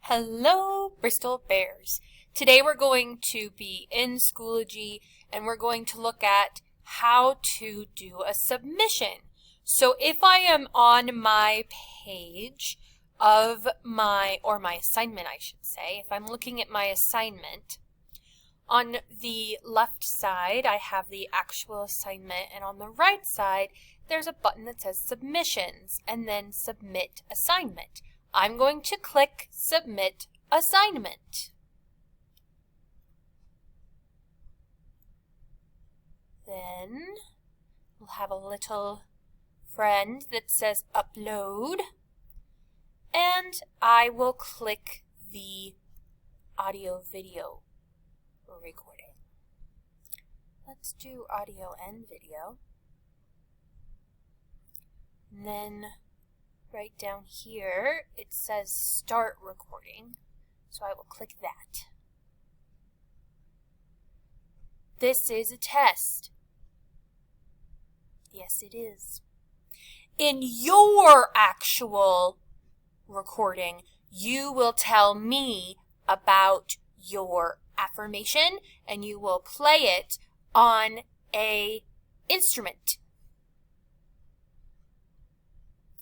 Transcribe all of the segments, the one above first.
Hello, Bristol Bears. Today we're going to be in Schoology and we're going to look at how to do a submission. So if I am on my page of my assignment, I should say, if I'm looking at my assignment, on the left side I have the actual assignment, and on the right side there's a button that says Submissions and then Submit Assignment. I'm going to click Submit Assignment. Then we'll have a little friend that says Upload, and I will click the audio video recording. Let's do audio and video. And then right down here it says Start Recording, so I will click that. This is a test. Yes, it is. In your actual recording, you will tell me about your affirmation and you will play it on an instrument.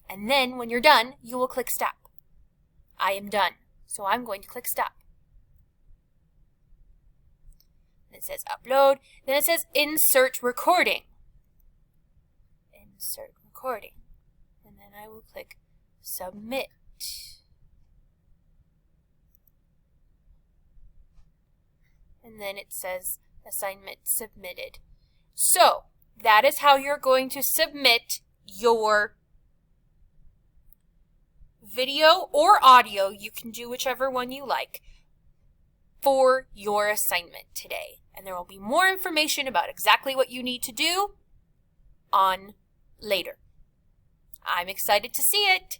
And then when you're done, you will click stop. I am done, so I'm going to click stop. And it says upload, then it says insert recording. Insert recording. And then I will click submit. And then it says assignment submitted. So that is how you're going to submit your video or audio, you can do whichever one you like, for your assignment today. And there will be more information about exactly what you need to do on later. I'm excited to see it.